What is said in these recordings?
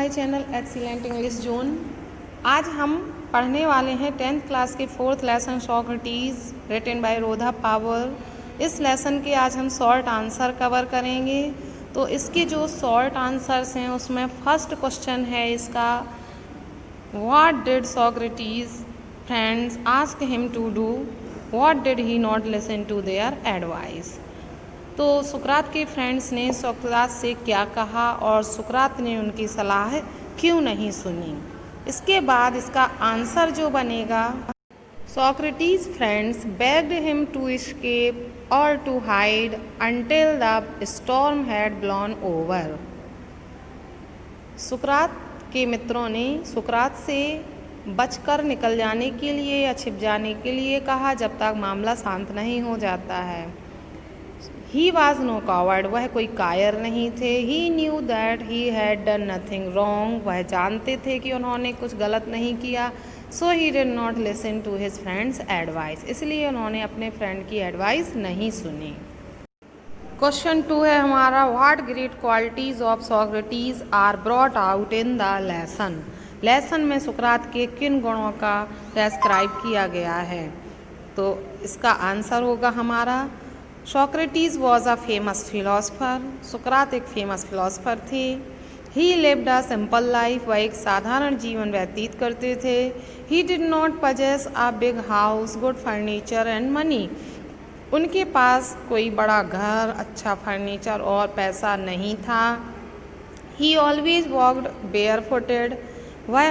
My channel excellent English zone. आज हम पढ़ने वाले हैं 10th क्लास के 4th lesson Socrates written by Rhoda Power. इस लेसन के आज हम शॉर्ट आंसर कवर करेंगे। तो इसके जो शॉर्ट आंसर्स हैं उसमें फर्स्ट क्वेश्चन है इसका, what did Socrates friends ask him to do, what did he not listen to their advice. तो सुकरात के फ्रेंड्स ने सोक्रात से क्या कहा और सुकरात ने उनकी सलाह क्यों नहीं सुनी। इसके बाद इसका आंसर जो बनेगा, Socrates' friends begged him to escape or to hide until the storm had blown over. सुकरात के मित्रों ने सुकरात से बचकर निकल जाने के लिए या छिप जाने के लिए कहा जब तक मामला शांत नहीं हो जाता है। He was no coward, वह कोई कायर नहीं थे। He knew that he had done nothing wrong, वह जानते थे कि उन्होंने कुछ गलत नहीं किया। So he did not listen to his friend's advice, इसलिए उन्होंने अपने फ्रेंड की एडवाइस नहीं सुनी। क्वेश्चन 2 है हमारा, What great qualities of Socrates are brought out in the lesson। Lesson में सुकरात के किन गुणों का डिस्क्राइब किया गया है। तो इसका आंसर होगा हमारा, Socrates was a famous philosopher। सुकरात एक फेमस फिलोसफर थे। He lived a simple life, वह एक साधारण जीवन व्यतीत करते थे। He did not possess a big house, good furniture and money। उनके पास कोई बड़ा घर, अच्छा फर्नीचर और पैसा नहीं था। He always walked barefooted, वह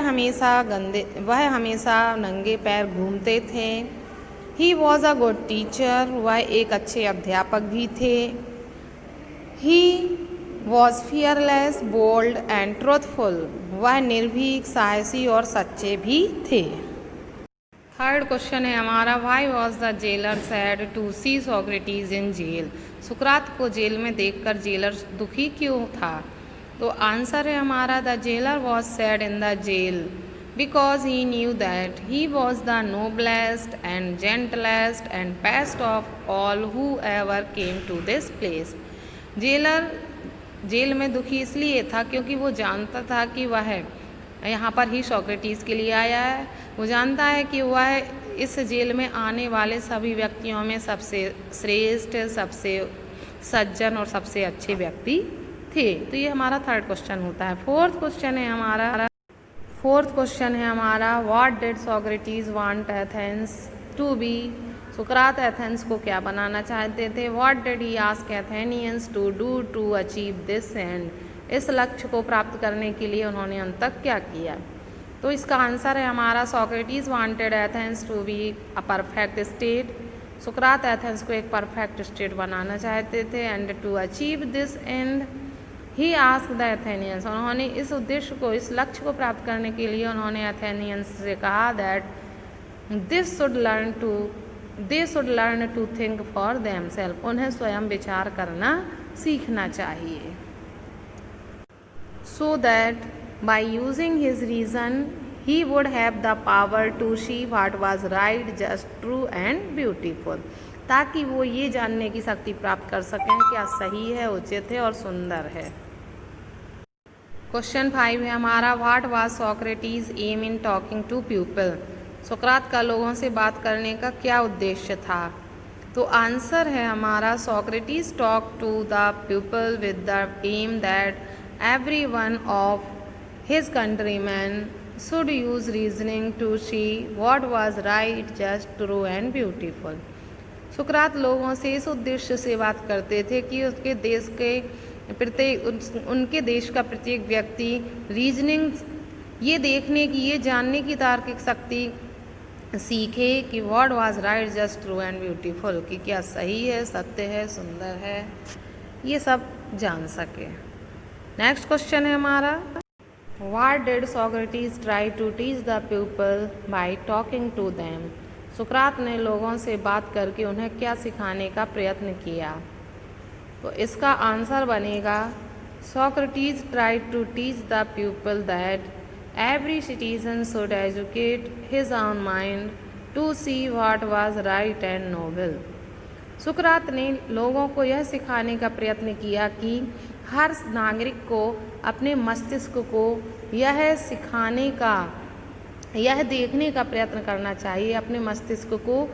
हमेशा नंगे पैर घूमते थे। He was a good teacher, वह एक अच्छे अध्यापक भी थे। He was fearless, bold and truthful, वह निर्भीक, साहसी और सच्चे भी थे। थर्ड क्वेश्चन है हमारा, Why was the jailer sad to see Socrates in jail। सुकरात को जेल में देखकर जेलर दुखी क्यों था। तो आंसर है हमारा, The jailer was sad in the jail because he knew that he was the noblest and gentlest and best of all who ever came to this place। Jailer jail में दुखी इसलिए था क्योंकि वो जानता था कि वह यहाँ पर ही सोक्रेटिस के लिए आया है। वो जानता है कि वह इस जेल में आने वाले सभी व्यक्तियों में सबसे श्रेष्ठ, सबसे सज्जन और सबसे अच्छे व्यक्ति थे। तो ये हमारा थर्ड क्वेश्चन होता है। फोर्थ क्वेश्चन है हमारा, what did Socrates want Athens to be. सुकरात एथेंस को क्या बनाना चाहते थे। What did he ask Athenians to do to achieve this end. इस लक्ष्य को प्राप्त करने के लिए उन्होंने अंत तक क्या किया। तो इसका आंसर है हमारा, Socrates wanted Athens to be a perfect state. सुकरात एथेंस को एक परफेक्ट स्टेट बनाना चाहते थे। And to achieve this end he ask the Athenians, उन्होंने इस उद्देश्य को, इस लक्ष्य को प्राप्त करने के लिए उन्होंने एथेनियंस से कहा that they should learn to think for themselves, उन्हें स्वयं विचार करना सीखना चाहिए। So that by using his reason he would have the power to see what was right, just, true and beautiful, ताकि वो ये जानने की शक्ति प्राप्त कर सकें क्या सही है, उचित है और सुंदर है। क्वेश्चन 5 है हमारा, what was Socrates aim in talking to people. सुकरात का लोगों से बात करने का क्या उद्देश्य था। तो आंसर है हमारा, Socrates talk to the people with the aim that every one of his countryman should use reasoning to see what was right, just, true and beautiful. सुकरात लोगों से इस उद्देश्य से बात करते थे कि उनके देश का प्रत्येक व्यक्ति रीजनिंग, ये देखने की, ये जानने की तार्किक शक्ति सीखे कि what was right, just, true and beautiful, कि क्या सही है, सत्य है, सुंदर है, ये सब जान सके। नेक्स्ट क्वेश्चन है हमारा, what did Socrates try to teach the people by talking to them. सुकरात ने लोगों से बात करके उन्हें क्या सिखाने का प्रयत्न किया। तो इसका आंसर बनेगा, Socrates tried to teach the people that every citizen should educate his own mind to see what was right and noble. सुकरात ने लोगों को यह सिखाने का प्रयत्न किया कि हर नागरिक को अपने मस्तिष्क को यह सिखाने का, यह देखने का प्रयत्न करना चाहिए, अपने मस्तिष्क को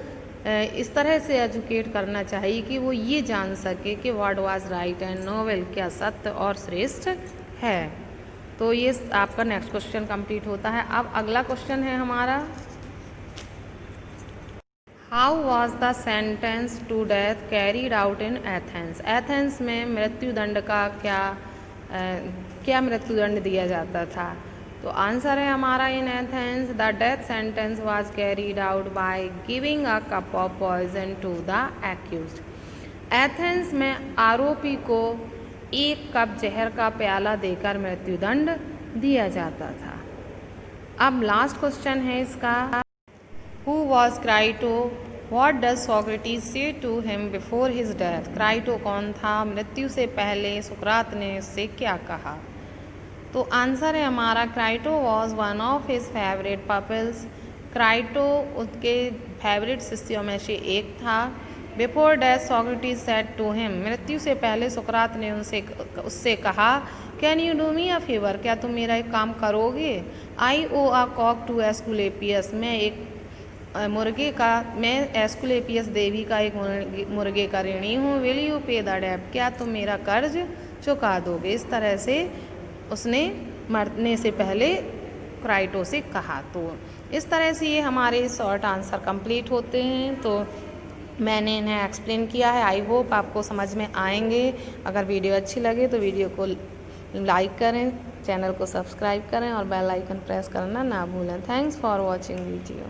इस तरह से एजुकेट करना चाहिए कि वो ये जान सके कि what was right and novel, क्या सत्य और श्रेष्ठ है। तो ये आपका नेक्स्ट क्वेश्चन कंप्लीट होता है। अब अगला क्वेश्चन है हमारा, how was the sentence to death carried out in Athens. Athens में मृत्युदंड का क्या मृत्युदंड दिया जाता था। तो आंसर है हमारा, in Athens the death sentence was carried out by giving a cup of poison to the accused. Athens में आरोपी को एक कप जहर का प्याला देकर मृत्युदंड दिया जाता था। अब लास्ट क्वेश्चन है इसका, who was Crito, what does Socrates say to him before his death. Crito कौन था, मृत्यु से पहले सुकरात ने उससे क्या कहा। तो आंसर है हमारा, Crito was one of his favourite pupils. Crito उसके फेवरेट शिष्यों में से एक था। Before death Socrates said to him, मृत्यु से पहले सुकरात ने उससे कहा, can you do me a favour, क्या तुम मेरा एक काम करोगे। I owe a cock to Asclepius, मैं एस्कुलेपियस देवी का एक मुर्गे का ऋणी हूँ। विल यू पे द डेब्ट, क्या तुम मेरा कर्ज चुका दोगे। इस तरह से उसने मरने से पहले क्राइटो से कहा। तो इस तरह से ये हमारे शॉर्ट आंसर कंप्लीट होते हैं। तो मैंने इन्हें एक्सप्लेन किया है, आई होप आपको समझ में आएंगे। अगर वीडियो अच्छी लगे तो वीडियो को लाइक करें, चैनल को सब्सक्राइब करें और बेल आइकन प्रेस करना ना भूलें। Thanks for watching video.